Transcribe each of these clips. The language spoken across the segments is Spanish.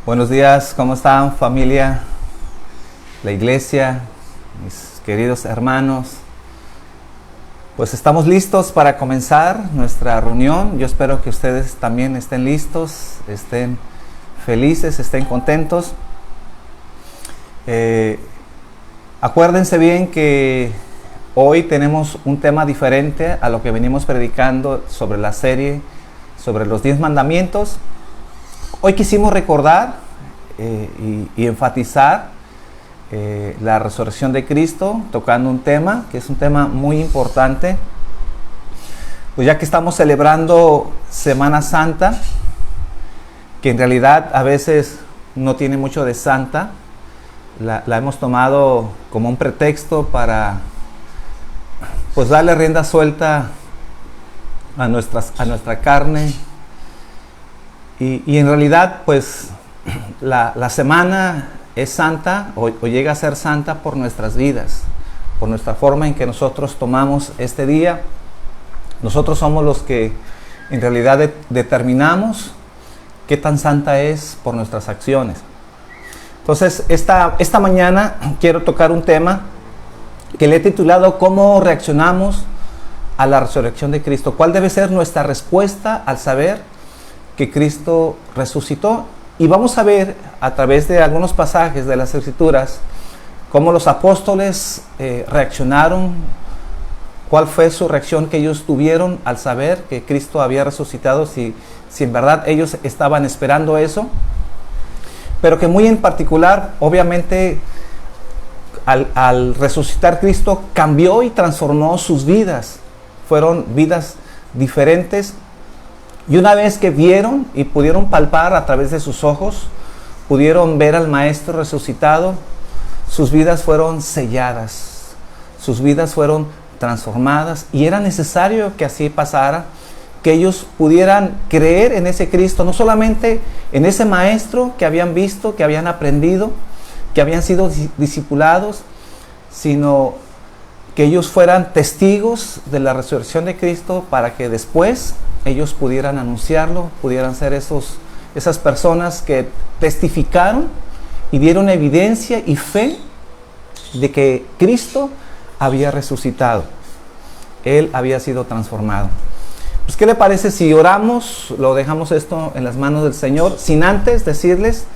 Buenos días, ¿cómo están, familia, la iglesia, mis queridos hermanos? Pues estamos listos para comenzar nuestra reunión. Yo espero que ustedes también estén listos, estén felices, estén contentos. Acuérdense bien que hoy tenemos un tema diferente a lo que venimos predicando sobre la serie sobre los 10 mandamientos. Hoy quisimos recordar y enfatizar la resurrección de Cristo, tocando un tema que es un tema muy importante. Pues ya que estamos celebrando Semana Santa, que en realidad a veces no tiene mucho de santa, la hemos tomado como un pretexto para pues darle rienda suelta a nuestra carne. Y en realidad, pues, la semana es santa o llega a ser santa por nuestras vidas, por nuestra forma en que nosotros tomamos este día. Nosotros somos los que en realidad determinamos qué tan santa es por nuestras acciones. Entonces, esta mañana quiero tocar un tema que le he titulado ¿Cómo reaccionamos a la resurrección de Cristo? ¿Cuál debe ser nuestra respuesta al saber que Cristo resucitó? Y vamos a ver a través de algunos pasajes de las Escrituras cómo los apóstoles reaccionaron, cuál fue su reacción que ellos tuvieron al saber que Cristo había resucitado, si en verdad ellos estaban esperando eso, pero que muy en particular, obviamente, al resucitar Cristo cambió y transformó sus vidas. Fueron vidas diferentes. Y una vez que vieron y pudieron palpar a través de sus ojos, pudieron ver al Maestro resucitado, sus vidas fueron selladas, sus vidas fueron transformadas, y era necesario que así pasara, que ellos pudieran creer en ese Cristo, no solamente en ese Maestro que habían visto, que habían aprendido, que habían sido discipulados, sino que ellos fueran testigos de la resurrección de Cristo para que después ellos pudieran anunciarlo, pudieran ser esas personas que testificaron y dieron evidencia y fe de que Cristo había resucitado. Él había sido transformado. Pues, ¿qué le parece si oramos? Lo dejamos esto en las manos del Señor, sin antes decirles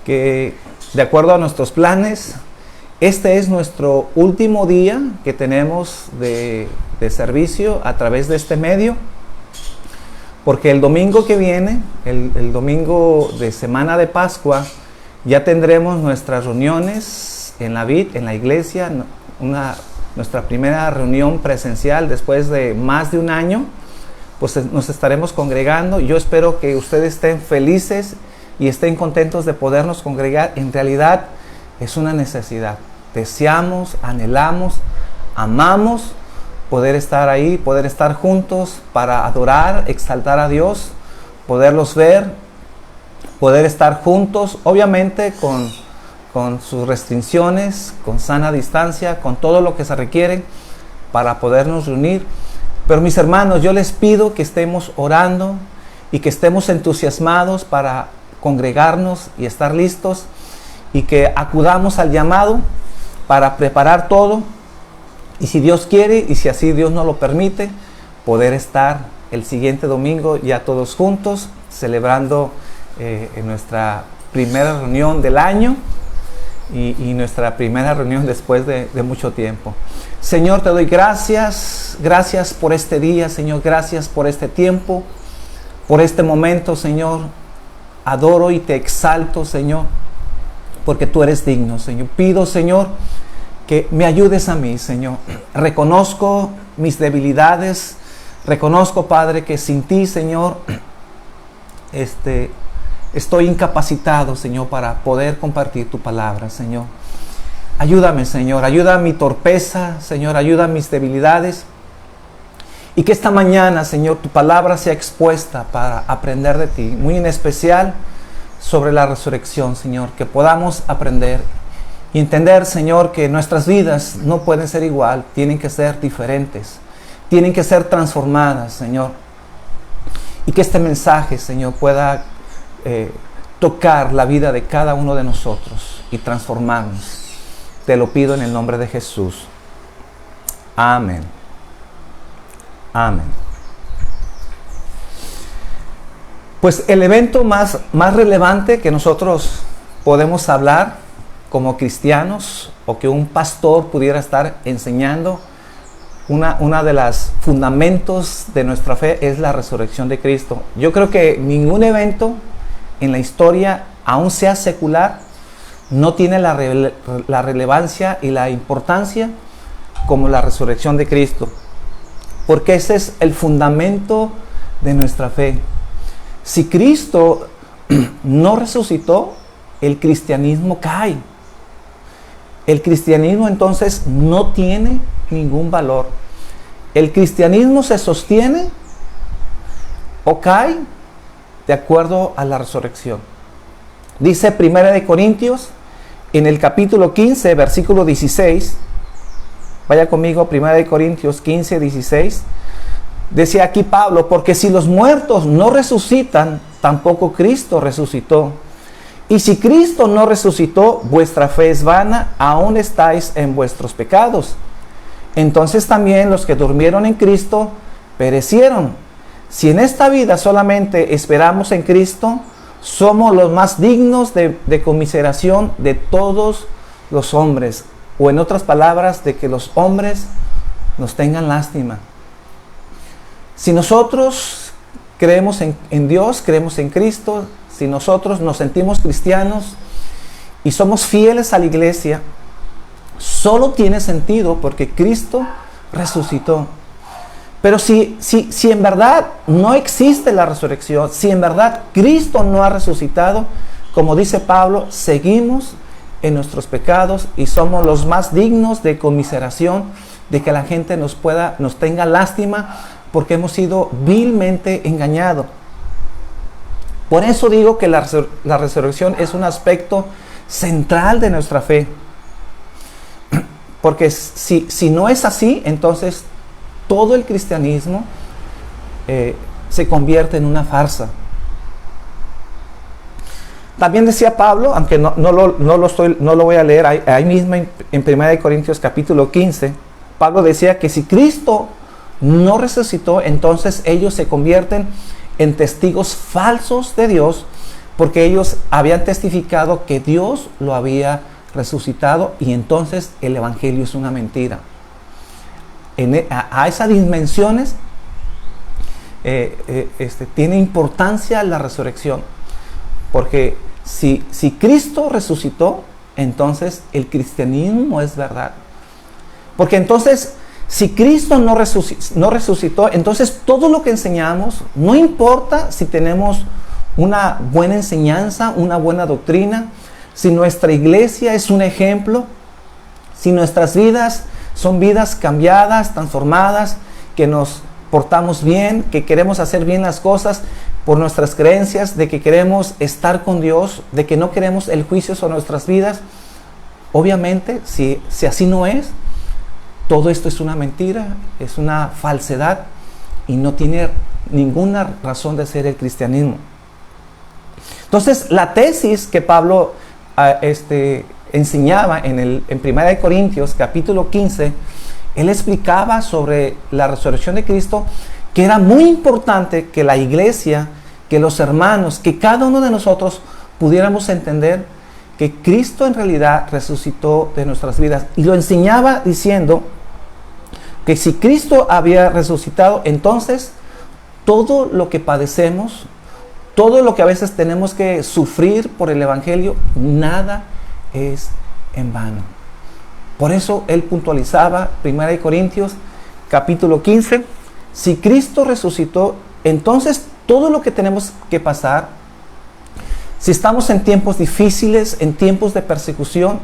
que, de acuerdo a nuestros planes, este es nuestro último día que tenemos de servicio a través de este medio, porque el domingo que viene, el domingo de Semana de Pascua, ya tendremos nuestras reuniones en la vid, en la iglesia, nuestra primera reunión presencial después de más de un año. Pues nos estaremos congregando. Yo espero que ustedes estén felices y estén contentos de podernos congregar. En realidad es una necesidad. Deseamos, anhelamos, amamos poder estar ahí, poder estar juntos para adorar, exaltar a Dios, poderlos ver, poder estar juntos, obviamente con sus restricciones, con sana distancia, con todo lo que se requiere para podernos reunir. Pero mis hermanos, yo les pido que estemos orando y que estemos entusiasmados para congregarnos y estar listos, y que acudamos al llamado para preparar todo, y si Dios quiere y si así Dios nos lo permite, poder estar el siguiente domingo ya todos juntos celebrando en nuestra primera reunión del año y nuestra primera reunión después de mucho tiempo. Señor, te doy gracias por este día, Señor, gracias por este tiempo, por este momento, Señor. Adoro y te exalto, Señor, porque tú eres digno, Señor. Pido, Señor, que me ayudes a mí, Señor. Reconozco mis debilidades. Reconozco, Padre, que sin ti, Señor, estoy incapacitado, Señor, para poder compartir tu palabra, Señor. Ayúdame, Señor. Ayuda a mi torpeza, Señor. Ayuda a mis debilidades. Y que esta mañana, Señor, tu palabra sea expuesta para aprender de ti. Muy en especial sobre la resurrección, Señor. Que podamos aprender y entender, Señor, que nuestras vidas no pueden ser igual, tienen que ser diferentes, tienen que ser transformadas, Señor. Y que este mensaje, Señor, pueda tocar la vida de cada uno de nosotros y transformarnos. Te lo pido en el nombre de Jesús. Amén. Amén. Pues el evento más relevante que nosotros podemos hablar como cristianos, o que un pastor pudiera estar enseñando, una de las fundamentos de nuestra fe es la resurrección de Cristo. Yo creo que ningún evento en la historia, aun sea secular, no tiene la relevancia y la importancia como la resurrección de Cristo, porque ese es el fundamento de nuestra fe. Si Cristo no resucitó, el cristianismo cae. El cristianismo entonces no tiene ningún valor. El cristianismo se sostiene o cae de acuerdo a la resurrección. Dice 1 de Corintios, en el capítulo 15, versículo 16. Vaya conmigo, 1 de Corintios 15, 16. Decía aquí Pablo: porque si los muertos no resucitan, tampoco Cristo resucitó. Y si Cristo no resucitó, vuestra fe es vana, aún estáis en vuestros pecados. Entonces también los que durmieron en Cristo perecieron. Si en esta vida solamente esperamos en Cristo, somos los más dignos de conmiseración de todos los hombres. O en otras palabras, de que los hombres nos tengan lástima. Si nosotros creemos en Dios, creemos en Cristo, si nosotros nos sentimos cristianos y somos fieles a la iglesia, solo tiene sentido porque Cristo resucitó. Pero si en verdad no existe la resurrección, si en verdad Cristo no ha resucitado, como dice Pablo, seguimos en nuestros pecados y somos los más dignos de conmiseración, de que la gente nos tenga lástima, porque hemos sido vilmente engañados. Por eso digo que la resurrección es un aspecto central de nuestra fe. Porque si no es así, entonces todo el cristianismo se convierte en una farsa. También decía Pablo, aunque no lo voy a leer, ahí mismo en 1 Corintios capítulo 15, Pablo decía que si Cristo no resucitó, entonces ellos se convierten en testigos falsos de Dios, porque ellos habían testificado que Dios lo había resucitado, y entonces el evangelio es una mentira. A esas dimensiones tiene importancia la resurrección, porque si Cristo resucitó, entonces el cristianismo es verdad. Porque entonces, si Cristo no resucitó, entonces todo lo que enseñamos, no importa si tenemos una buena enseñanza, una buena doctrina, si nuestra iglesia es un ejemplo, si nuestras vidas son vidas cambiadas, transformadas, que nos portamos bien, que queremos hacer bien las cosas por nuestras creencias, de que queremos estar con Dios, de que no queremos el juicio sobre nuestras vidas, obviamente, si así no es, todo esto es una mentira, es una falsedad y no tiene ninguna razón de ser el cristianismo. Entonces, la tesis que Pablo enseñaba en 1 Corintios capítulo 15, él explicaba sobre la resurrección de Cristo, que era muy importante que la iglesia, que los hermanos, que cada uno de nosotros pudiéramos entender que Cristo en realidad resucitó de nuestras vidas. Y lo enseñaba diciendo que si Cristo había resucitado, entonces todo lo que padecemos, todo lo que a veces tenemos que sufrir por el evangelio, nada es en vano. Por eso él puntualizaba 1 Corintios capítulo 15, si Cristo resucitó, entonces todo lo que tenemos que pasar, si estamos en tiempos difíciles, en tiempos de persecución,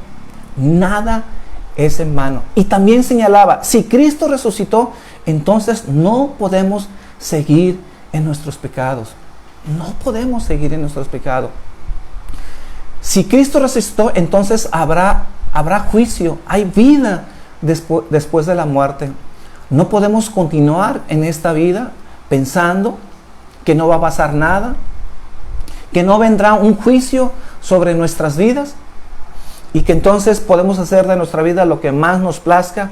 nada es en vano. Y también señalaba, si Cristo resucitó, entonces no podemos seguir en nuestros pecados. No podemos seguir en nuestros pecados. Si Cristo resucitó, entonces habrá juicio, hay vida después de la muerte. No podemos continuar en esta vida pensando que no va a pasar nada, que no vendrá un juicio sobre nuestras vidas y que entonces podemos hacer de nuestra vida lo que más nos plazca,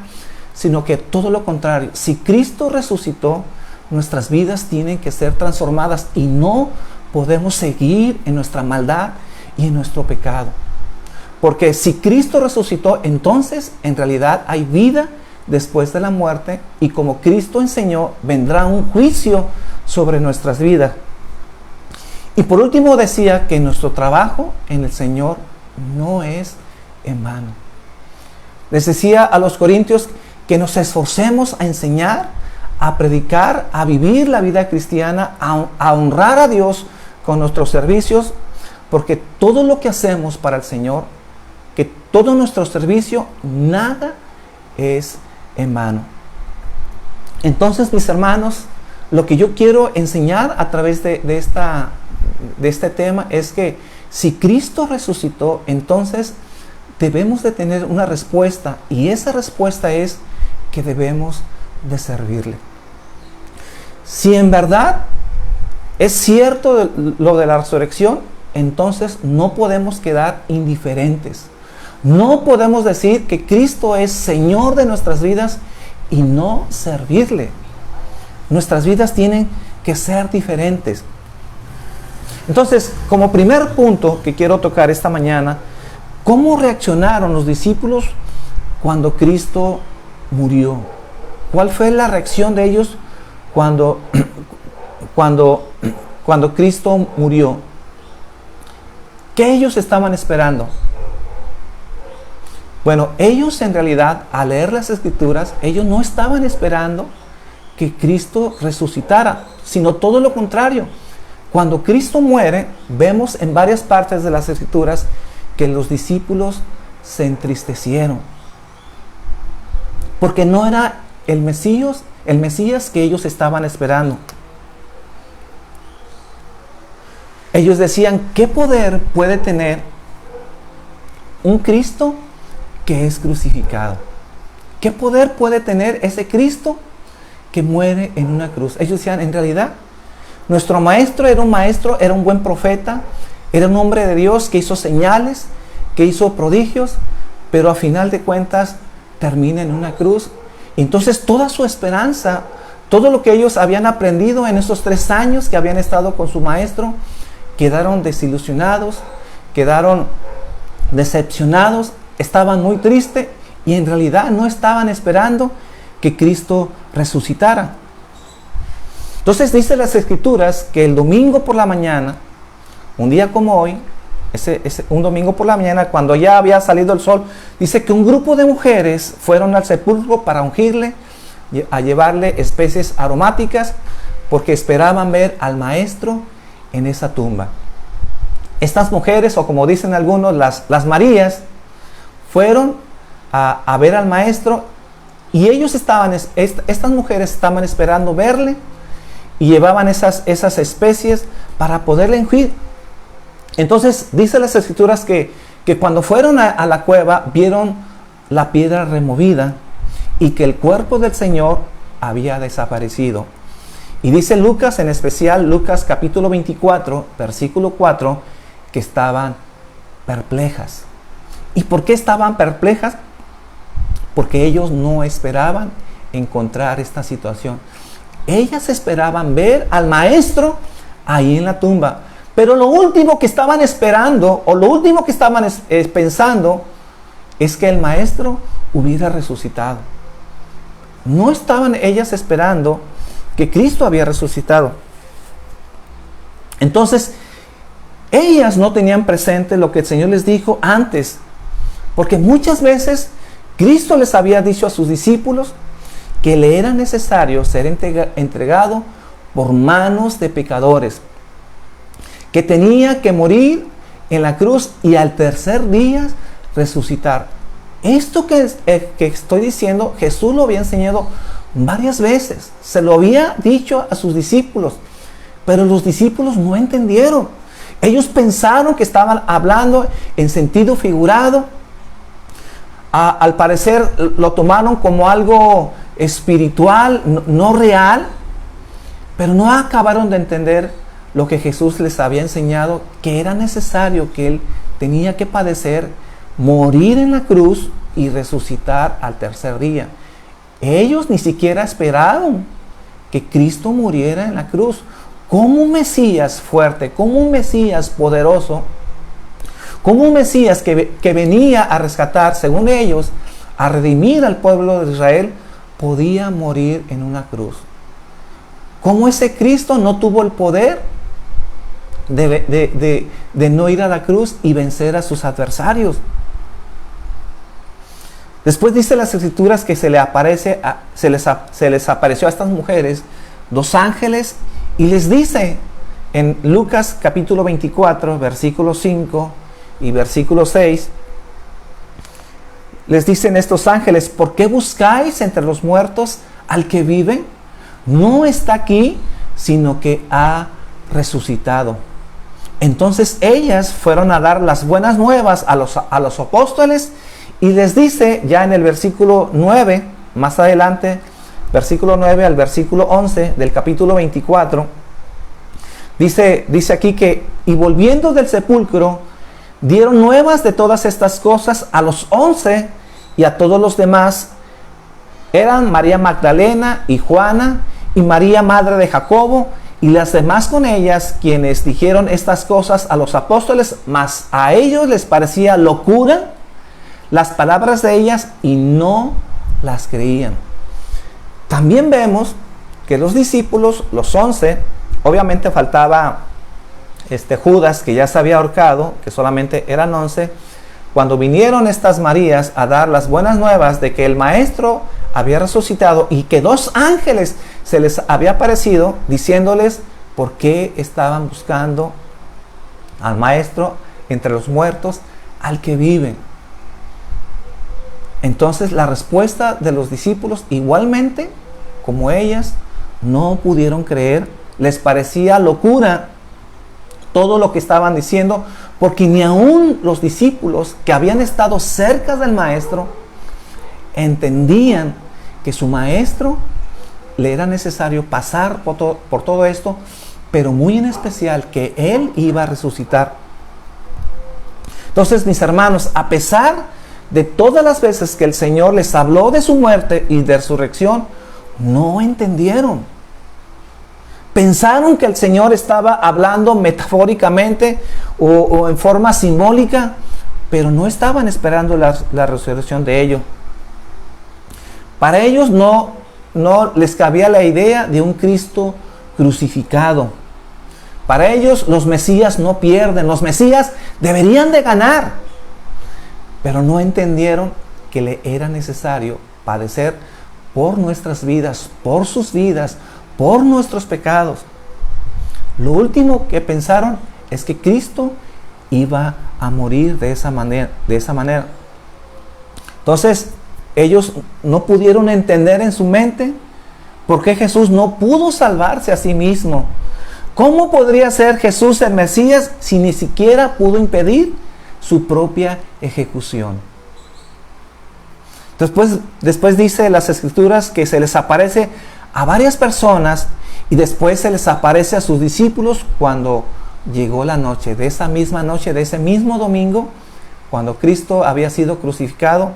sino que todo lo contrario. Si Cristo resucitó, nuestras vidas tienen que ser transformadas y no podemos seguir en nuestra maldad y en nuestro pecado. Porque si Cristo resucitó, entonces en realidad hay vida después de la muerte, y como Cristo enseñó, vendrá un juicio sobre nuestras vidas. Y por último decía que nuestro trabajo en el Señor no es en vano. Les decía a los corintios que nos esforcemos a enseñar, a predicar, a vivir la vida cristiana, a honrar a Dios con nuestros servicios, porque todo lo que hacemos para el Señor, que todo nuestro servicio, nada es en vano. Entonces, mis hermanos, lo que yo quiero enseñar a través de este tema es que si Cristo resucitó, entonces debemos de tener una respuesta, y esa respuesta es que debemos de servirle. Si en verdad es cierto lo de la resurrección, entonces no podemos quedar indiferentes. No podemos decir que Cristo es Señor de nuestras vidas y no servirle. Nuestras vidas tienen que ser diferentes. Entonces, como primer punto que quiero tocar esta mañana, ¿cómo reaccionaron los discípulos cuando Cristo murió? ¿Cuál fue la reacción de ellos cuando Cristo murió? ¿Qué ellos estaban esperando? Bueno, ellos en realidad, al leer las Escrituras, ellos no estaban esperando que Cristo resucitara, sino todo lo contrario. Cuando Cristo muere, vemos en varias partes de las Escrituras que los discípulos se entristecieron, porque no era el Mesías que ellos estaban esperando. Ellos decían, ¿qué poder puede tener un Cristo que es crucificado? ¿Qué poder puede tener ese Cristo que muere en una cruz? Ellos decían, en realidad, nuestro maestro, era un buen profeta, era un hombre de Dios que hizo señales, que hizo prodigios, pero a final de cuentas termina en una cruz. Entonces toda su esperanza, todo lo que ellos habían aprendido en esos 3 años que habían estado con su maestro, quedaron desilusionados, quedaron decepcionados, estaban muy tristes y en realidad no estaban esperando que Cristo resucitara. Entonces dice las Escrituras que el domingo por la mañana, un día como hoy, un domingo por la mañana, cuando ya había salido el sol, dice que un grupo de mujeres fueron al sepulcro para ungirle, a llevarle especies aromáticas, porque esperaban ver al maestro en esa tumba. Estas mujeres, o como dicen algunos, las Marías, fueron a ver al maestro, y estas mujeres estaban esperando verle, y llevaban esas especies para poderle ungir. Entonces dice las Escrituras que cuando fueron a la cueva, vieron la piedra removida y que el cuerpo del Señor había desaparecido. Y dice Lucas, en especial Lucas capítulo 24, versículo 4, que estaban perplejas. ¿Y por qué estaban perplejas? Porque ellos no esperaban encontrar esta situación. Ellas esperaban ver al maestro ahí en la tumba. Pero lo último que estaban esperando, o lo último que estaban pensando, es que el maestro hubiera resucitado. No estaban ellas esperando que Cristo había resucitado. Entonces, ellas no tenían presente lo que el Señor les dijo antes, porque muchas veces Cristo les había dicho a sus discípulos que le era necesario ser entregado por manos de pecadores, que tenía que morir en la cruz y al tercer día resucitar. Esto que estoy diciendo, Jesús lo había enseñado varias veces, se lo había dicho a sus discípulos, pero los discípulos no entendieron. Ellos pensaron que estaban hablando en sentido figurado. Al parecer lo tomaron como algo espiritual, no real, pero no acabaron de entender lo que Jesús les había enseñado, que era necesario, que Él tenía que padecer, morir en la cruz y resucitar al tercer día. Ellos ni siquiera esperaron que Cristo muriera en la cruz. Como un Mesías fuerte, como un Mesías poderoso, como un Mesías que venía a rescatar, según ellos, a redimir al pueblo de Israel, podía morir en una cruz. ¿Cómo ese Cristo no tuvo el poder de no ir a la cruz y vencer a sus adversarios? Después dice las Escrituras que se les apareció a estas mujeres 2 ángeles y les dice en Lucas capítulo 24, versículo 5 y versículo 6, les dicen estos ángeles: ¿por qué buscáis entre los muertos al que vive? No está aquí, sino que ha resucitado. Entonces ellas fueron a dar las buenas nuevas a los apóstoles, y les dice ya en el versículo 9, más adelante, versículo 9 al versículo 11 del capítulo 24, dice aquí que, y volviendo del sepulcro, dieron nuevas de todas estas cosas a los 11 y a todos los demás. Eran María Magdalena y Juana y María, madre de Jacobo, y las demás con ellas, quienes dijeron estas cosas a los apóstoles, mas a ellos les parecía locura las palabras de ellas y no las creían. También vemos que los discípulos, los 11, obviamente faltaba Judas, que ya se había ahorcado, que solamente eran 11, cuando vinieron estas Marías a dar las buenas nuevas de que el Maestro había resucitado y que 2 ángeles se les había aparecido diciéndoles por qué estaban buscando al Maestro entre los muertos, al que vive. Entonces la respuesta de los discípulos, igualmente como ellas, no pudieron creer. Les parecía locura todo lo que estaban diciendo, porque ni aún los discípulos que habían estado cerca del Maestro entendían que su Maestro le era necesario pasar por todo esto, pero muy en especial que Él iba a resucitar. Entonces, mis hermanos, a pesar de todas las veces que el Señor les habló de su muerte y de resurrección, no entendieron. Pensaron que el Señor estaba hablando metafóricamente o en forma simbólica, pero no estaban esperando la resurrección de ellos. Para ellos no les cabía la idea de un Cristo crucificado. Para ellos los Mesías no pierden, los Mesías deberían de ganar. Pero no entendieron que le era necesario padecer por nuestras vidas, por sus vidas, por nuestros pecados. Lo último que pensaron es que Cristo iba a morir de esa manera. Entonces, ellos no pudieron entender en su mente por qué Jesús no pudo salvarse a sí mismo. ¿Cómo podría ser Jesús el Mesías si ni siquiera pudo impedir su propia ejecución? Después dice las Escrituras que se les aparece a varias personas y después se les aparece a sus discípulos cuando llegó la noche. De esa misma noche, de ese mismo domingo, cuando Cristo había sido crucificado,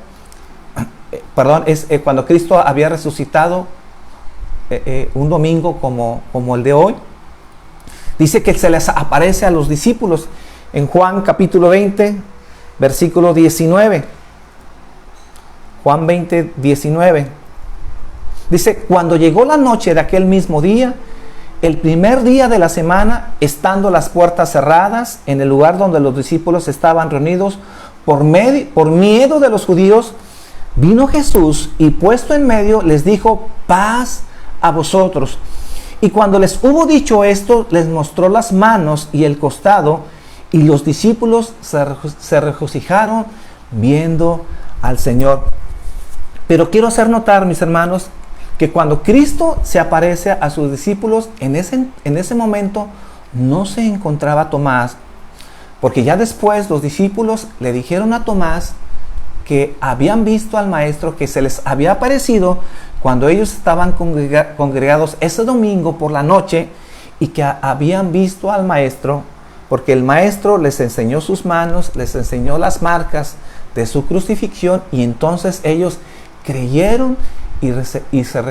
cuando Cristo había resucitado, un domingo como el de hoy, dice que se les aparece a los discípulos en Juan capítulo 20, versículo 19. Juan 20, 19. Dice: cuando llegó la noche de aquel mismo día, el primer día de la semana, estando las puertas cerradas en el lugar donde los discípulos estaban reunidos, por miedo de los judíos, vino Jesús y puesto en medio les dijo: paz a vosotros. Y cuando les hubo dicho esto, les mostró las manos y el costado, y los discípulos se regocijaron viendo al Señor. Pero quiero hacer notar, mis hermanos, que cuando Cristo se aparece a sus discípulos, en ese momento no se encontraba Tomás, porque ya después los discípulos le dijeron a Tomás que habían visto al Maestro, que se les había aparecido cuando ellos estaban congregados ese domingo por la noche, y que habían visto al Maestro, porque el Maestro les enseñó sus manos, les enseñó las marcas de su crucifixión, y entonces ellos creyeron y se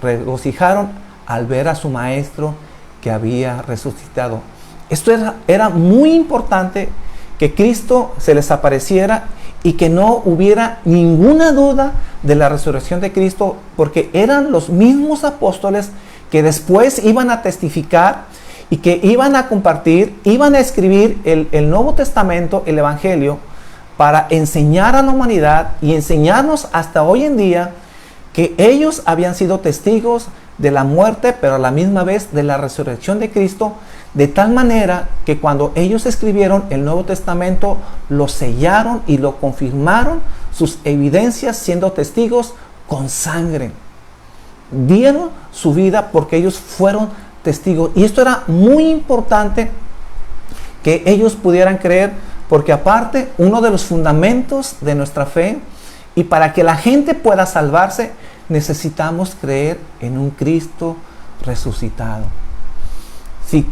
regocijaron al ver a su Maestro que había resucitado. Esto era muy importante, que Cristo se les apareciera y que no hubiera ninguna duda de la resurrección de Cristo, porque eran los mismos apóstoles que después iban a testificar y que iban a compartir, iban a escribir el Nuevo Testamento, el Evangelio, para enseñar a la humanidad y enseñarnos hasta hoy en día que ellos habían sido testigos de la muerte, pero a la misma vez de la resurrección de Cristo, de tal manera que cuando ellos escribieron el Nuevo Testamento, lo sellaron y lo confirmaron, sus evidencias siendo testigos con sangre. Dieron su vida porque ellos fueron testigos. Y esto era muy importante que ellos pudieran creer, porque aparte, uno de los fundamentos de nuestra fe, y para que la gente pueda salvarse, necesitamos creer en un Cristo resucitado. Si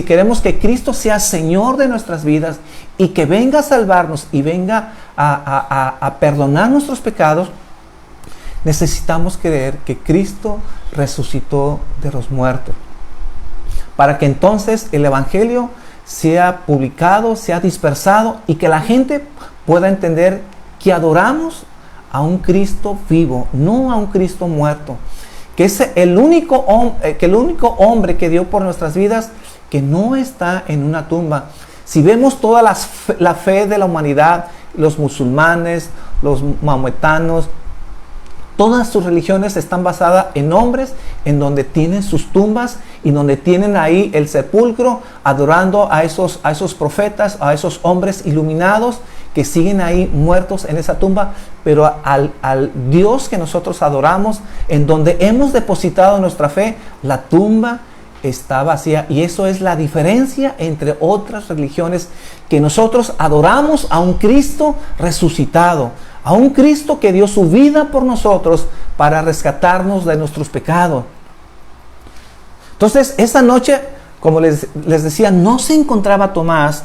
queremos que Cristo sea Señor de nuestras vidas y que venga a salvarnos y venga a perdonar nuestros pecados, necesitamos creer que Cristo resucitó de los muertos, para que entonces el Evangelio sea publicado, sea dispersado, y que la gente pueda entender que adoramos a un Cristo vivo, no a un Cristo muerto, que es el único hombre que dio por nuestras vidas, que no está en una tumba. Si vemos toda la fe de la humanidad, los musulmanes, los maometanos, todas sus religiones están basadas en hombres en donde tienen sus tumbas y donde tienen ahí el sepulcro, adorando a esos profetas, a esos hombres iluminados que siguen ahí muertos en esa tumba. Pero al Dios que nosotros adoramos, en donde hemos depositado nuestra fe, la tumba está vacía. Y eso es la diferencia entre otras religiones, que nosotros adoramos a un Cristo resucitado, a un Cristo que dio su vida por nosotros para rescatarnos de nuestros pecados. Entonces, esa noche, como les decía, no se encontraba Tomás,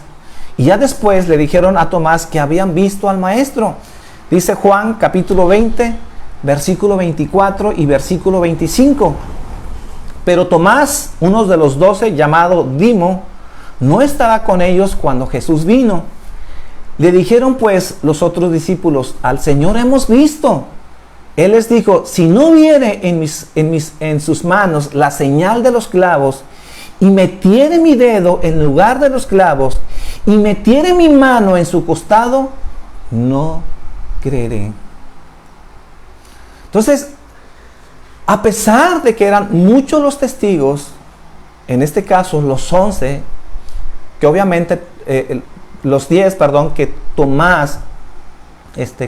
y ya después le dijeron a Tomás que habían visto al Maestro. Dice Juan capítulo 20, versículo 24 y versículo 25. Pero Tomás, uno de los 12, llamado Dimo, no estaba con ellos cuando Jesús vino. Le dijeron pues los otros discípulos: al Señor hemos visto. Él les dijo: si no viere en sus manos la señal de los clavos, y metiere mi dedo en lugar de los clavos, y metiere mi mano en su costado, no creeré. Entonces, a pesar de que eran muchos los testigos, en este caso los 11, que obviamente los 10, que Tomás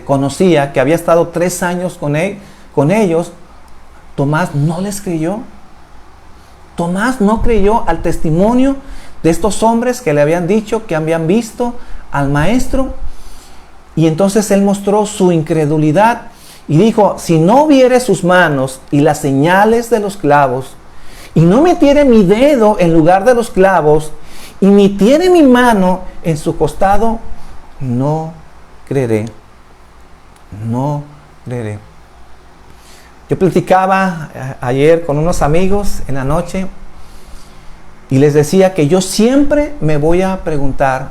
conocía, que había estado 3 años con ellos, Tomás no les creyó. Tomás no creyó al testimonio de estos hombres que le habían dicho que habían visto al Maestro. Y entonces él mostró su incredulidad y dijo: si no viere sus manos y las señales de los clavos, y no metiere mi dedo en lugar de los clavos, y metiere mi mano en su costado, no creeré. No creeré. Yo platicaba ayer con unos amigos en la noche y les decía que yo siempre me voy a preguntar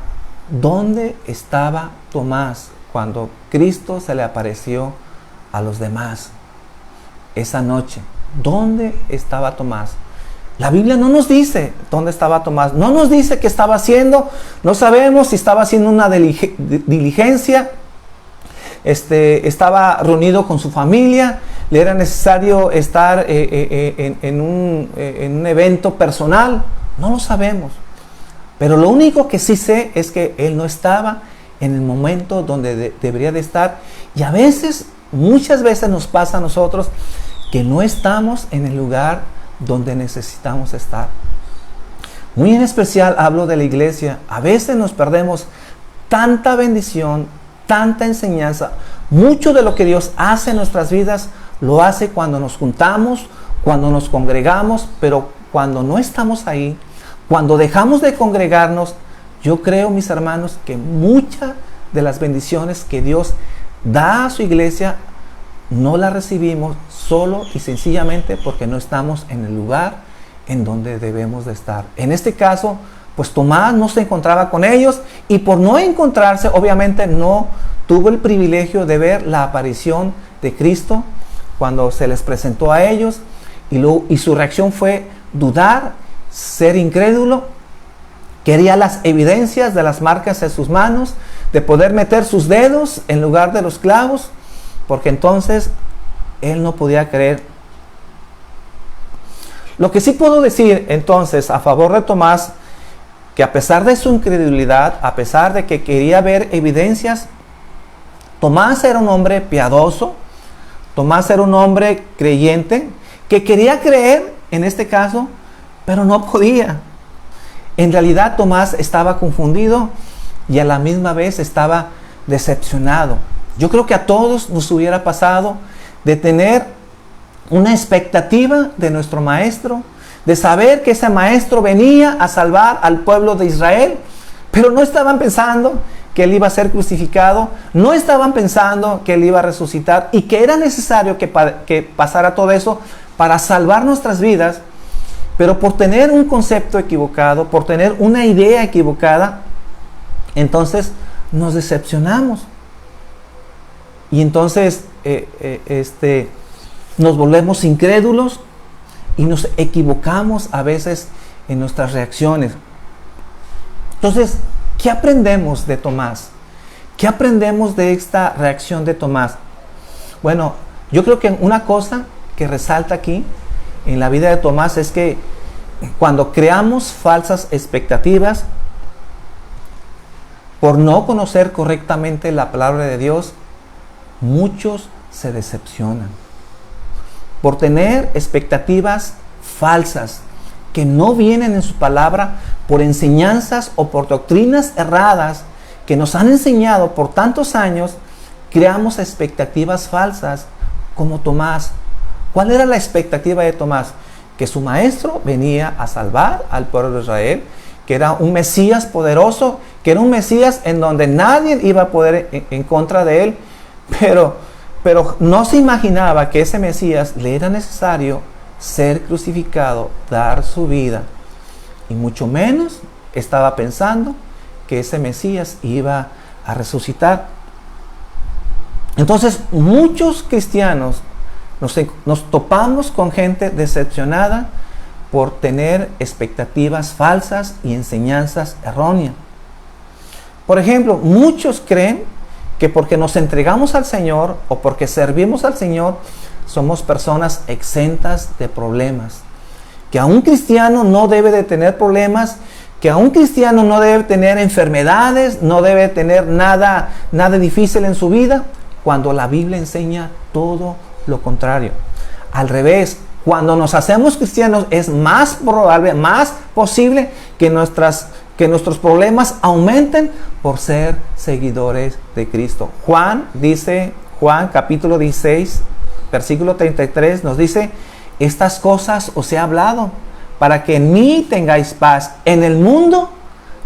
dónde estaba Tomás cuando Cristo se le apareció a los demás esa noche. ¿Dónde estaba Tomás? La Biblia no nos dice dónde estaba Tomás, no nos dice qué estaba haciendo, no sabemos si estaba haciendo una diligencia, estaba reunido con su familia, le era necesario estar en un evento personal, no lo sabemos. Pero lo único que sí sé es que él no estaba en el momento donde debería de estar. Y a veces, muchas veces nos pasa a nosotros que no estamos en el lugar donde necesitamos estar. Muy en especial hablo de la iglesia. A veces nos perdemos tanta bendición, tanta enseñanza. Mucho de lo que Dios hace en nuestras vidas lo hace cuando nos juntamos, cuando nos congregamos, pero cuando no estamos ahí, cuando dejamos de congregarnos, yo creo, mis hermanos, que muchas de las bendiciones que Dios da a su iglesia no las recibimos solo y sencillamente porque no estamos en el lugar en donde debemos de estar. En este caso, pues Tomás no se encontraba con ellos, y por no encontrarse, obviamente no tuvo el privilegio de ver la aparición de Cristo cuando se les presentó a ellos, y su reacción fue dudar, ser incrédulo. Quería las evidencias de las marcas en sus manos, de poder meter sus dedos en lugar de los clavos, porque entonces él no podía creer. Lo que sí puedo decir entonces a favor de Tomás, que a pesar de su incredulidad, a pesar de que quería ver evidencias, Tomás era un hombre piadoso, Tomás era un hombre creyente, que quería creer en este caso, pero no podía. En realidad Tomás estaba confundido y a la misma vez estaba decepcionado. Yo creo que a todos nos hubiera pasado de tener una expectativa de nuestro maestro, de saber que ese maestro venía a salvar al pueblo de Israel, pero no estaban pensando que él iba a ser crucificado, no estaban pensando que él iba a resucitar y que era necesario que pasara todo eso para salvar nuestras vidas. Pero por tener un concepto equivocado, por tener una idea equivocada, entonces nos decepcionamos. Y entonces nos volvemos incrédulos y nos equivocamos a veces en nuestras reacciones. Entonces, ¿qué aprendemos de Tomás? ¿Qué aprendemos de esta reacción de Tomás? Bueno, yo creo que una cosa que resalta aquí en la vida de Tomás es que cuando creamos falsas expectativas por no conocer correctamente la palabra de Dios, muchos se decepcionan. Por tener expectativas falsas que no vienen en su palabra, por enseñanzas o por doctrinas erradas que nos han enseñado por tantos años, creamos expectativas falsas como Tomás. ¿Cuál era la expectativa de Tomás? Que su maestro venía a salvar al pueblo de Israel, que era un Mesías poderoso, que era un Mesías en donde nadie iba a poder en contra de él, pero no se imaginaba que ese Mesías le era necesario ser crucificado, dar su vida, y mucho menos estaba pensando que ese Mesías iba a resucitar. Entonces, muchos cristianos nos topamos con gente decepcionada por tener expectativas falsas y enseñanzas erróneas. Por ejemplo, muchos creen que porque nos entregamos al Señor o porque servimos al Señor, somos personas exentas de problemas. Que a un cristiano no debe de tener problemas, que a un cristiano no debe tener enfermedades, no debe tener nada difícil en su vida, cuando la Biblia enseña todo lo contrario. Al revés, cuando nos hacemos cristianos es más probable, más posible que nuestros problemas aumenten por ser seguidores de Cristo. Juan capítulo 16, versículo 33 nos dice: estas cosas os he hablado para que en mí tengáis paz. En el mundo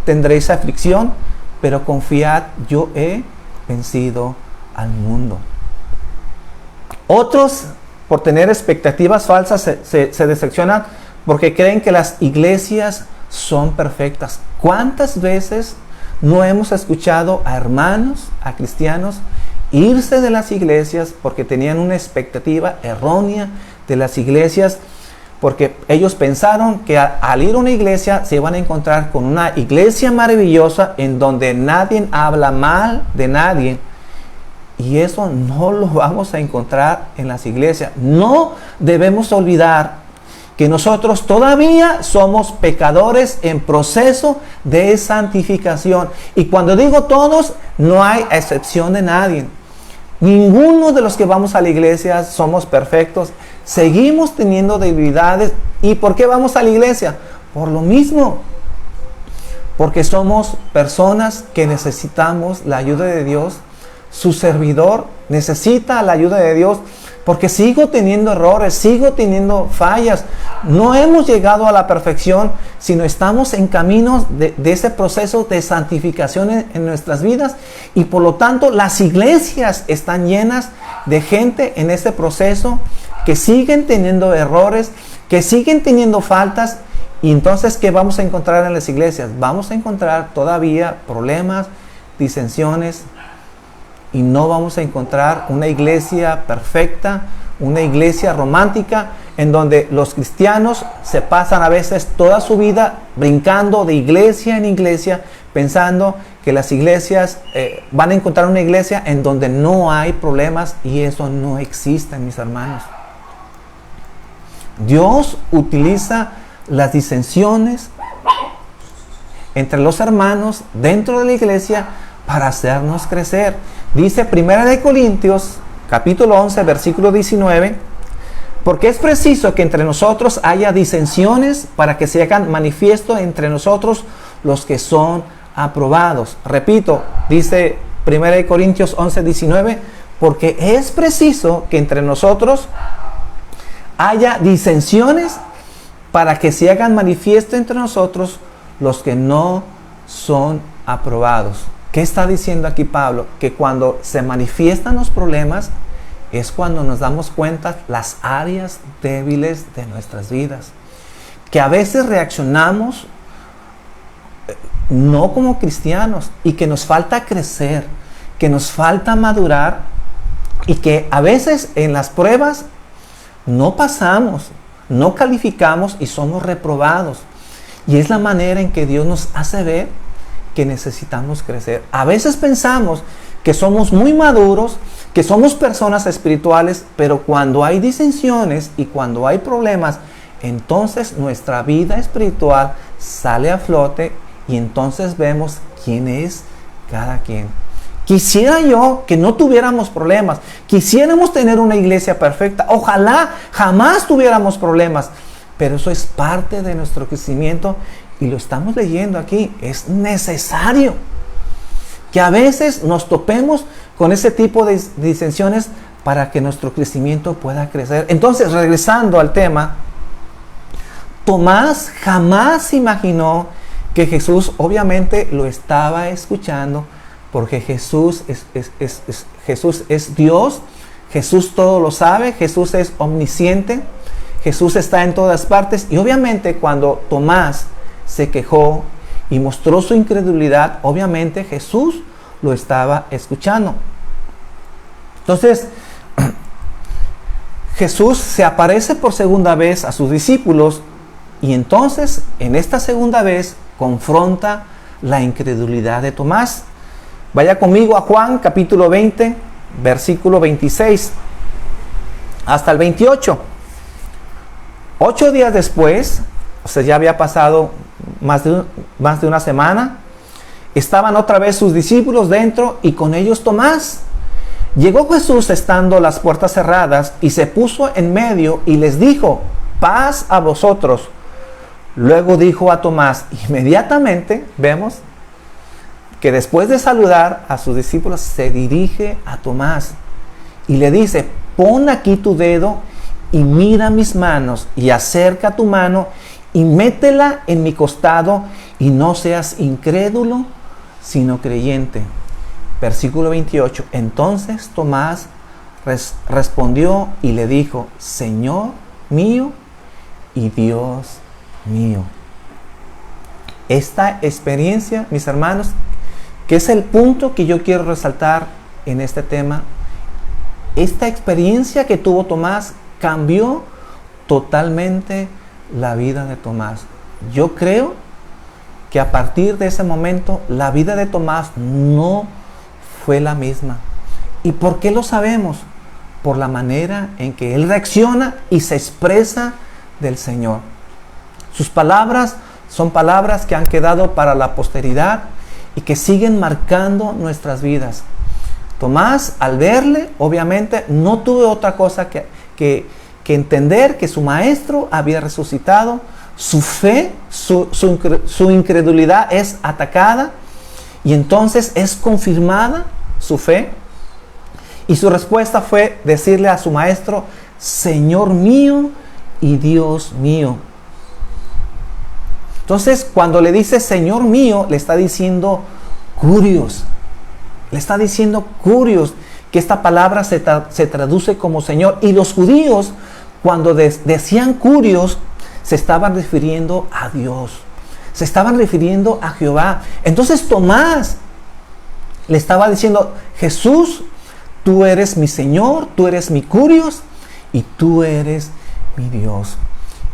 tendréis aflicción, pero confiad, yo he vencido al mundo. Otros, por tener expectativas falsas, se decepcionan porque creen que las iglesias son perfectas. ¿Cuántas veces no hemos escuchado a hermanos, a cristianos, irse de las iglesias porque tenían una expectativa errónea de las iglesias? Porque ellos pensaron que al ir a una iglesia se iban a encontrar con una iglesia maravillosa en donde nadie habla mal de nadie. Y eso no lo vamos a encontrar en las iglesias. No debemos olvidar que nosotros todavía somos pecadores en proceso de santificación. Y cuando digo todos, no hay excepción de nadie. Ninguno de los que vamos a la iglesia somos perfectos. Seguimos teniendo debilidades. ¿Y por qué vamos a la iglesia? Por lo mismo. Porque somos personas que necesitamos la ayuda de Dios. Su servidor necesita la ayuda de Dios. Porque sigo teniendo errores, sigo teniendo fallas. No hemos llegado a la perfección, sino estamos en caminos de ese proceso de santificación en nuestras vidas. Y por lo tanto, las iglesias están llenas de gente en este proceso que siguen teniendo errores, que siguen teniendo faltas. Y entonces, ¿qué vamos a encontrar en las iglesias? Vamos a encontrar todavía problemas, disensiones, y no vamos a encontrar una iglesia perfecta, una iglesia romántica, en donde los cristianos se pasan a veces toda su vida brincando de iglesia en iglesia, pensando que las iglesias van a encontrar una iglesia en donde no hay problemas, y eso no existe, mis hermanos. Dios utiliza las disensiones entre los hermanos dentro de la iglesia para hacernos crecer. Dice 1 Corintios capítulo 11 versículo 19: porque es preciso que entre nosotros haya disensiones para que se hagan manifiesto entre nosotros los que son aprobados. Repito, dice 1 Corintios 11, 19, porque es preciso que entre nosotros haya disensiones para que se hagan manifiesto entre nosotros los que no son aprobados. ¿Qué está diciendo aquí Pablo? Que cuando se manifiestan los problemas es cuando nos damos cuenta las áreas débiles de nuestras vidas. Que a veces reaccionamos no como cristianos, y que nos falta crecer, que nos falta madurar, y que a veces en las pruebas no pasamos, no calificamos y somos reprobados. Y es la manera en que Dios nos hace ver que necesitamos crecer. A veces pensamos que somos muy maduros, que somos personas espirituales, pero cuando hay disensiones y cuando hay problemas, entonces nuestra vida espiritual sale a flote, y entonces vemos quién es cada quien. Quisiera yo que no tuviéramos problemas, quisiéramos tener una iglesia perfecta, ojalá jamás tuviéramos problemas, pero eso es parte de nuestro crecimiento. Y lo estamos leyendo aquí. Es necesario que a veces nos topemos con ese tipo de disensiones para que nuestro crecimiento pueda crecer. Entonces, regresando al tema, Tomás jamás imaginó que Jesús obviamente lo estaba escuchando, porque Jesús es Dios, Jesús todo lo sabe, Jesús es omnisciente, Jesús está en todas partes. Y obviamente cuando Tomás se quejó y mostró su incredulidad, obviamente Jesús lo estaba escuchando. Entonces, Jesús se aparece por segunda vez a sus discípulos, y entonces en esta segunda vez confronta la incredulidad de Tomás. Vaya conmigo a Juan capítulo 20, versículo 26 hasta el 28. 8 días después, o sea, ya había pasado más de una semana, estaban otra vez sus discípulos dentro, y con ellos Tomás. Llegó Jesús estando las puertas cerradas, y se puso en medio y les dijo: paz a vosotros. Luego dijo a Tomás, inmediatamente vemos que después de saludar a sus discípulos, se dirige a Tomás y le dice: pon aquí tu dedo y mira mis manos, y acerca tu mano y métela en mi costado, y no seas incrédulo, sino creyente. Versículo 28. Entonces Tomás respondió y le dijo: Señor mío y Dios mío. Esta experiencia, mis hermanos, que es el punto que yo quiero resaltar en este tema, esta experiencia que tuvo Tomás cambió totalmente la vida de Tomás. Yo creo que a partir de ese momento la vida de Tomás no fue la misma. ¿Y por qué lo sabemos? Por la manera en que él reacciona y se expresa del Señor. Sus palabras son palabras que han quedado para la posteridad y que siguen marcando nuestras vidas. Tomás, al verle, obviamente no tuvo otra cosa que entender que su maestro había resucitado. Su fe, su incredulidad es atacada, y entonces es confirmada su fe. Y su respuesta fue decirle a su maestro, Señor mío y Dios mío. Entonces, cuando le dice Señor mío, le está diciendo curios. Le está diciendo curios, que esta palabra se traduce como Señor. Y los judíos, cuando decían curios, se estaban refiriendo a Dios. Se estaban refiriendo a Jehová. Entonces Tomás le estaba diciendo, Jesús, tú eres mi Señor, tú eres mi curios y tú eres mi Dios.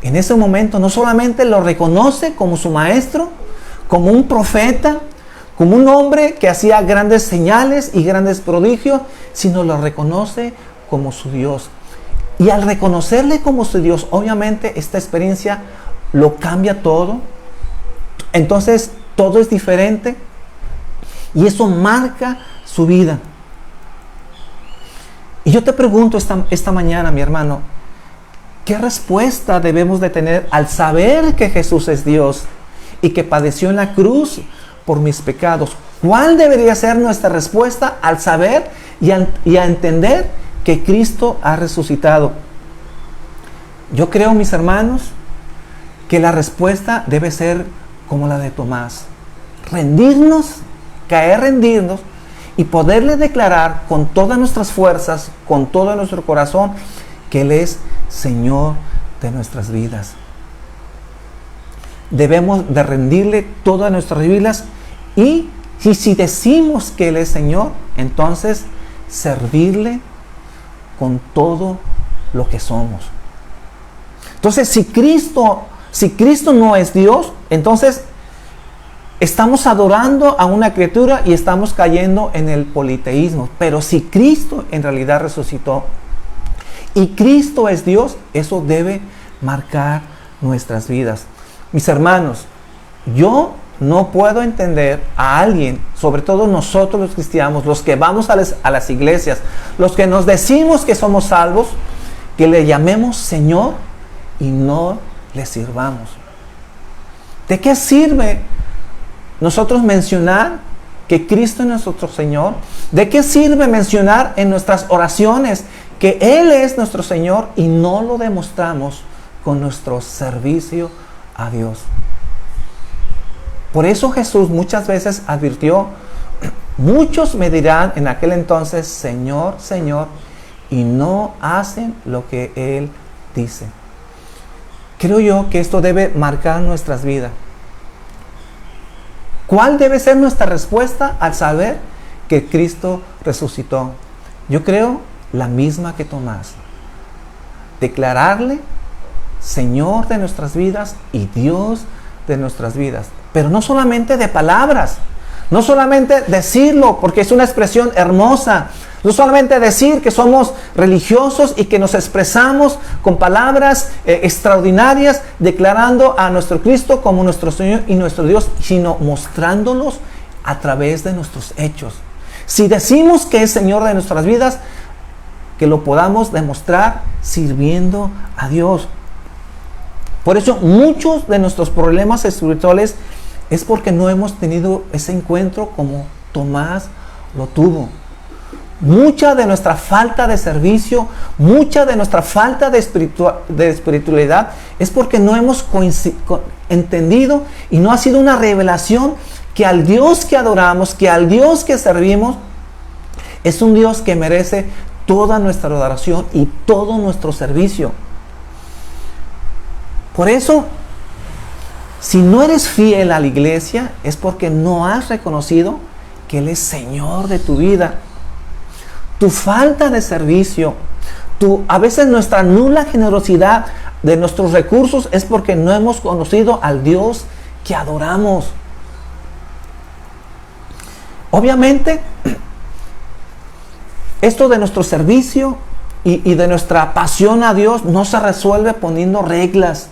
En ese momento no solamente lo reconoce como su maestro, como un profeta, como un hombre que hacía grandes señales y grandes prodigios, sino lo reconoce como su Dios. Y al reconocerle como su Dios, obviamente esta experiencia lo cambia todo. Entonces todo es diferente y eso marca su vida. Y yo te pregunto esta mañana, mi hermano, ¿qué respuesta debemos de tener al saber que Jesús es Dios y que padeció en la cruz por mis pecados? ¿Cuál debería ser nuestra respuesta al saber y a entender que Cristo ha resucitado? Yo creo, mis hermanos, que la respuesta debe ser como la de Tomás. Rendirnos, rendirnos y poderle declarar con todas nuestras fuerzas, con todo nuestro corazón, que Él es Señor de nuestras vidas. Debemos de rendirle todas nuestras vidas y si decimos que Él es Señor, entonces servirle con todo lo que somos. Entonces, si Cristo no es Dios, entonces estamos adorando a una criatura y estamos cayendo en el politeísmo. Pero si Cristo en realidad resucitó y Cristo es Dios, eso debe marcar nuestras vidas. Mis hermanos, yo no puedo entender a alguien, sobre todo nosotros los cristianos, los que vamos a las iglesias, los que nos decimos que somos salvos, que le llamemos Señor y no le sirvamos. ¿De qué sirve nosotros mencionar que Cristo es nuestro Señor? ¿De qué sirve mencionar en nuestras oraciones que Él es nuestro Señor y no lo demostramos con nuestro servicio a Dios? Por eso Jesús muchas veces advirtió, muchos me dirán en aquel entonces, Señor, Señor, y no hacen lo que Él dice. Creo yo que esto debe marcar nuestras vidas. ¿Cuál debe ser nuestra respuesta al saber que Cristo resucitó? Yo creo la misma que Tomás. Declararle Señor de nuestras vidas y Dios de nuestras vidas. Pero no solamente de palabras, no solamente decirlo porque es una expresión hermosa, no solamente decir que somos religiosos y que nos expresamos con palabras extraordinarias declarando a nuestro Cristo como nuestro Señor y nuestro Dios, sino mostrándolos a través de nuestros hechos. Si decimos que es Señor de nuestras vidas, que lo podamos demostrar sirviendo a Dios. Por eso muchos de nuestros problemas espirituales es porque no hemos tenido ese encuentro como Tomás lo tuvo. Mucha de nuestra falta de servicio, mucha de nuestra falta de espiritualidad es porque no hemos entendido y no ha sido una revelación que al Dios que adoramos, que al Dios que servimos, es un Dios que merece toda nuestra adoración y todo nuestro servicio. Por eso, si no eres fiel a la iglesia, es porque no has reconocido que Él es Señor de tu vida. Tu falta de servicio, a veces nuestra nula generosidad de nuestros recursos es porque no hemos conocido al Dios que adoramos. Obviamente, esto de nuestro servicio y de nuestra pasión a Dios no se resuelve poniendo reglas,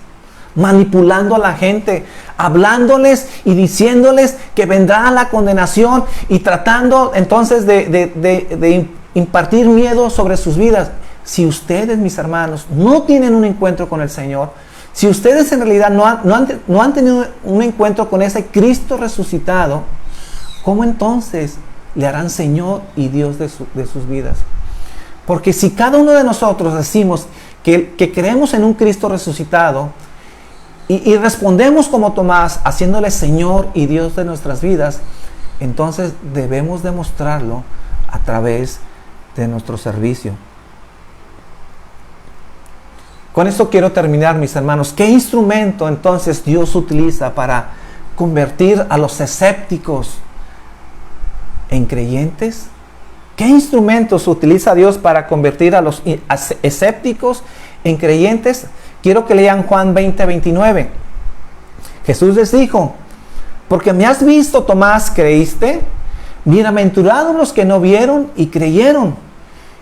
manipulando a la gente, hablándoles y diciéndoles que vendrá la condenación y tratando entonces de impartir miedo sobre sus vidas. Si ustedes, mis hermanos, no tienen un encuentro con el Señor, si ustedes en realidad no han tenido un encuentro con ese Cristo resucitado, ¿cómo entonces le harán Señor y Dios de sus vidas? Porque si cada uno de nosotros decimos que creemos en un Cristo resucitado y respondemos como Tomás, haciéndole Señor y Dios de nuestras vidas, entonces debemos demostrarlo a través de nuestro servicio. Con esto quiero terminar, mis hermanos. ¿Qué instrumento entonces Dios utiliza para convertir a los escépticos en creyentes? ¿Qué instrumentos utiliza Dios para convertir a los escépticos en creyentes? Quiero que lean Juan 20:29. Jesús les dijo: porque me has visto, Tomás, ¿creíste? Bienaventurados los que no vieron y creyeron.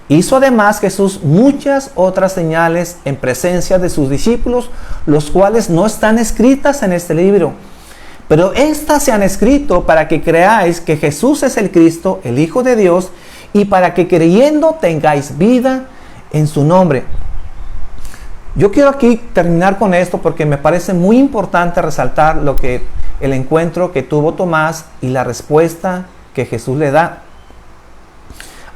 Hizo además Jesús muchas otras señales en presencia de sus discípulos, los cuales no están escritas en este libro. Pero estas se han escrito para que creáis que Jesús es el Cristo, el Hijo de Dios, y para que creyendo tengáis vida en su nombre. Yo quiero aquí terminar con esto porque me parece muy importante resaltar el encuentro que tuvo Tomás y la respuesta que Jesús le da.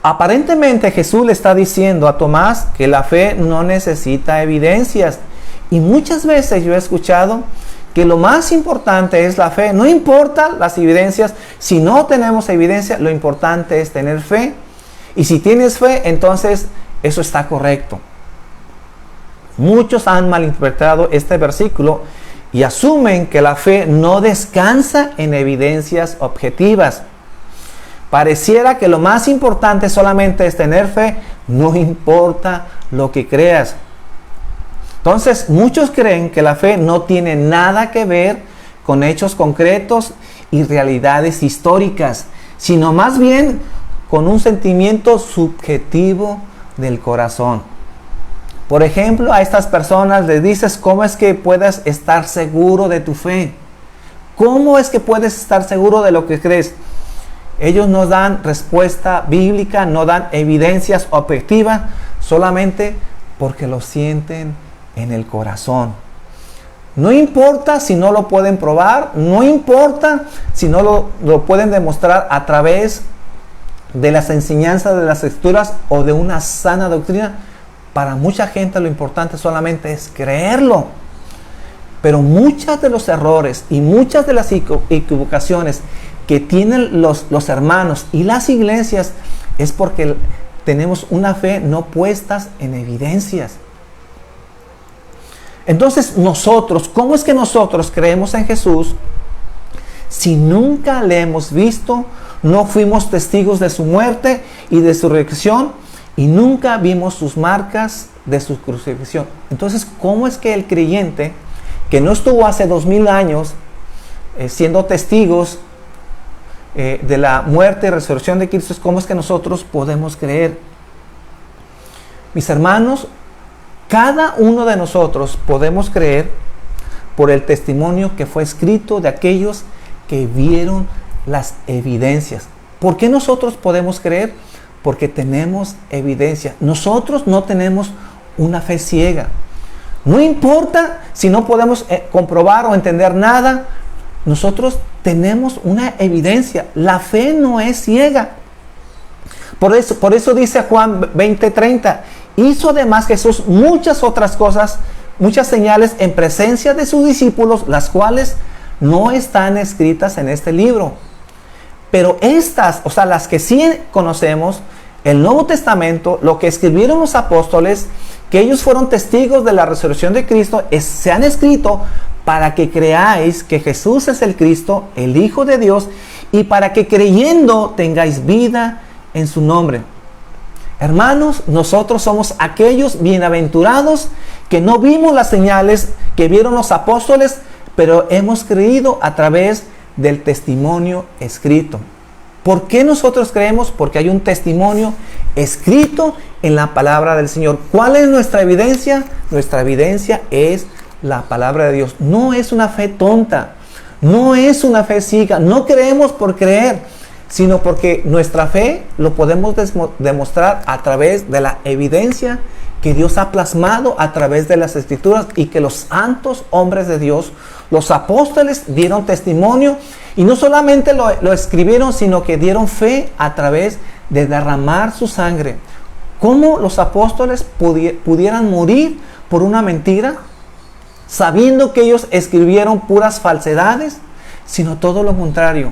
Aparentemente Jesús le está diciendo a Tomás que la fe no necesita evidencias. Y muchas veces yo he escuchado que lo más importante es la fe. No importan las evidencias. Si no tenemos evidencia, lo importante es tener fe. Y si tienes fe, entonces eso está correcto. Muchos han malinterpretado este versículo y asumen que la fe no descansa en evidencias objetivas. Pareciera que lo más importante solamente es tener fe, no importa lo que creas. Entonces, muchos creen que la fe no tiene nada que ver con hechos concretos y realidades históricas, sino más bien con un sentimiento subjetivo del corazón. Por ejemplo, a estas personas les dices: ¿cómo es que puedes estar seguro de tu fe? ¿Cómo es que puedes estar seguro de lo que crees? Ellos no dan respuesta bíblica, no dan evidencias objetivas, solamente porque lo sienten en el corazón. No importa si no lo pueden probar, no importa si no lo pueden demostrar a través de las enseñanzas de las Escrituras o de una sana doctrina. Para mucha gente lo importante solamente es creerlo. Pero muchos de los errores y muchas de las equivocaciones que tienen los hermanos y las iglesias es porque tenemos una fe no puestas en evidencias. Entonces nosotros, ¿cómo es que nosotros creemos en Jesús si nunca le hemos visto, no fuimos testigos de su muerte y de su resurrección y nunca vimos sus marcas de su crucifixión? Entonces, ¿cómo es que el creyente que no estuvo hace 2000 años siendo testigos de la muerte y resurrección de Cristo, cómo es que nosotros podemos creer? Mis hermanos, cada uno de nosotros podemos creer por el testimonio que fue escrito de aquellos que vieron las evidencias. ¿Por qué nosotros podemos creer? Porque tenemos evidencia. Nosotros no tenemos una fe ciega. No importa si no podemos comprobar o entender nada, nosotros tenemos una evidencia. La fe no es ciega. Por eso dice Juan 20:30, hizo además Jesús muchas otras cosas, muchas señales en presencia de sus discípulos, las cuales no están escritas en este libro. Pero estas, o sea, las que sí conocemos, el Nuevo Testamento, lo que escribieron los apóstoles, que ellos fueron testigos de la resurrección de Cristo, se han escrito para que creáis que Jesús es el Cristo, el Hijo de Dios, y para que creyendo tengáis vida en su nombre. Hermanos, nosotros somos aquellos bienaventurados que no vimos las señales que vieron los apóstoles, pero hemos creído a través del testimonio escrito. ¿Por qué nosotros creemos? Porque hay un testimonio escrito en la palabra del Señor. ¿Cuál es nuestra evidencia? Nuestra evidencia es la palabra de Dios. No es una fe tonta, no es una fe ciega, no creemos por creer, sino porque nuestra fe lo podemos demostrar a través de la evidencia que Dios ha plasmado a través de las Escrituras y que los santos hombres de Dios, los apóstoles, dieron testimonio y no solamente lo escribieron, sino que dieron fe a través de derramar su sangre. ¿Cómo los apóstoles pudieran morir por una mentira, sabiendo que ellos escribieron puras falsedades? Sino todo lo contrario.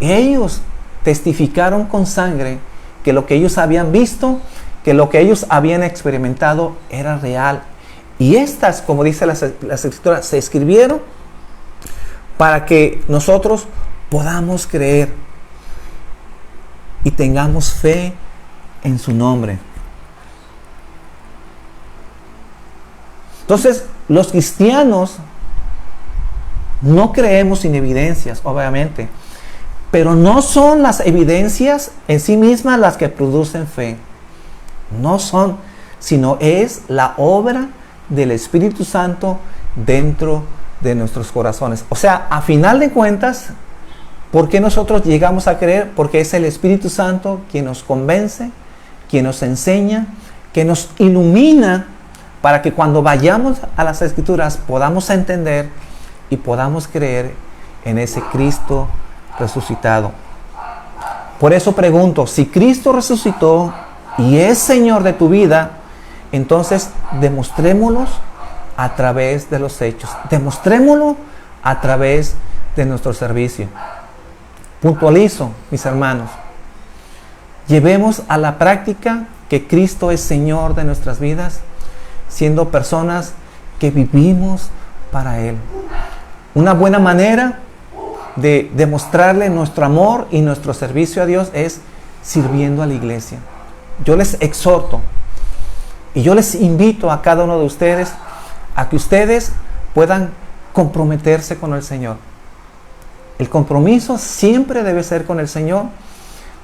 Ellos testificaron con sangre que lo que ellos habían visto, que lo que ellos habían experimentado era real. Y estas, como dice las escrituras, se escribieron para que nosotros podamos creer y tengamos fe en su nombre. Entonces, los cristianos no creemos sin evidencias, obviamente, pero no son las evidencias en sí mismas las que producen fe. No son, sino es la obra del Espíritu Santo dentro de nuestros corazones. O sea, a final de cuentas, ¿por qué nosotros llegamos a creer? Porque es el Espíritu Santo quien nos convence, quien nos enseña, que nos ilumina para que cuando vayamos a las Escrituras podamos entender y podamos creer en ese Cristo resucitado. Por eso pregunto, si Cristo resucitó y es Señor de tu vida, entonces demostrémoslo a través de los hechos. Demostrémoslo a través de nuestro servicio. Puntualizo, mis hermanos. Llevemos a la práctica que Cristo es Señor de nuestras vidas, siendo personas que vivimos para Él. Una buena manera de demostrarle nuestro amor y nuestro servicio a Dios es sirviendo a la iglesia. Yo les exhorto y yo les invito a cada uno de ustedes a que ustedes puedan comprometerse con el Señor. El compromiso siempre debe ser con el Señor,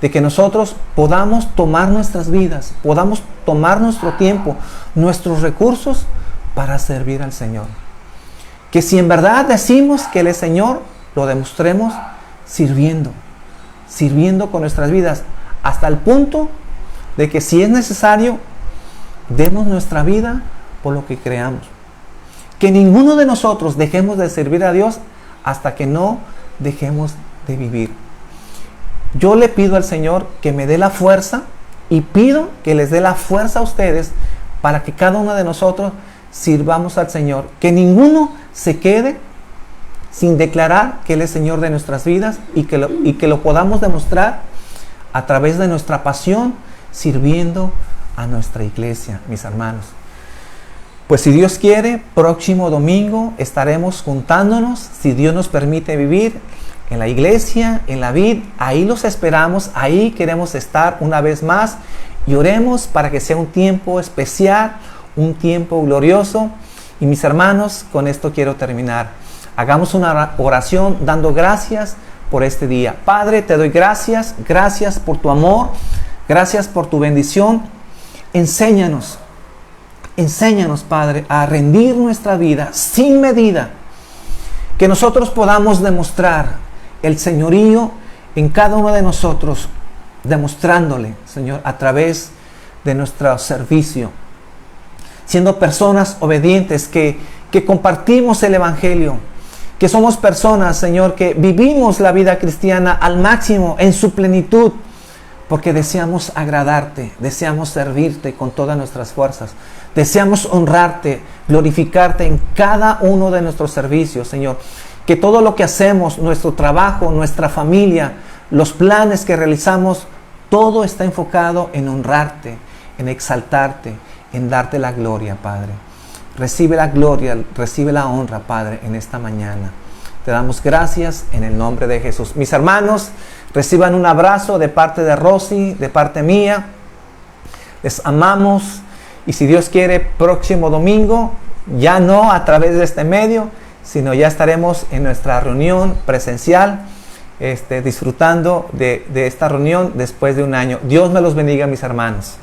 de que nosotros podamos tomar nuestras vidas, podamos tomar nuestro tiempo, nuestros recursos para servir al Señor. Que si en verdad decimos que Él es Señor, lo demostremos sirviendo con nuestras vidas, hasta el punto de que si es necesario, demos nuestra vida por lo que creamos. Que ninguno de nosotros dejemos de servir a Dios hasta que no dejemos de vivir. Yo le pido al Señor que me dé la fuerza y pido que les dé la fuerza a ustedes para que cada uno de nosotros sirvamos al Señor. Que ninguno se quede sin declarar que Él es Señor de nuestras vidas y que lo podamos demostrar a través de nuestra pasión sirviendo a nuestra iglesia, mis hermanos. Pues si Dios quiere, próximo domingo estaremos juntándonos, si Dios nos permite vivir, en la iglesia, en la vid. Ahí los esperamos, ahí queremos estar una vez más y oremos para que sea un tiempo especial, un tiempo glorioso. Y mis hermanos, con esto quiero terminar. Hagamos una oración dando gracias por este día. Padre, te doy gracias por tu amor, gracias por tu bendición. Enséñanos, Padre, a rendir nuestra vida sin medida, que nosotros podamos demostrar el señorío en cada uno de nosotros, demostrándole, Señor, a través de nuestro servicio, siendo personas obedientes que compartimos el Evangelio, que somos personas, Señor, que vivimos la vida cristiana al máximo, en su plenitud, porque deseamos agradarte, deseamos servirte con todas nuestras fuerzas, deseamos honrarte, glorificarte en cada uno de nuestros servicios, Señor. Que todo lo que hacemos, nuestro trabajo, nuestra familia, los planes que realizamos, todo está enfocado en honrarte, en exaltarte, en darte la gloria, Padre. Recibe la gloria, recibe la honra, Padre, en esta mañana. Te damos gracias en el nombre de Jesús. Mis hermanos, reciban un abrazo de parte de Rosy, de parte mía. Les amamos y si Dios quiere, próximo domingo, ya no a través de este medio, sino ya estaremos en nuestra reunión presencial, disfrutando de esta reunión después de un año. Dios me los bendiga, mis hermanos.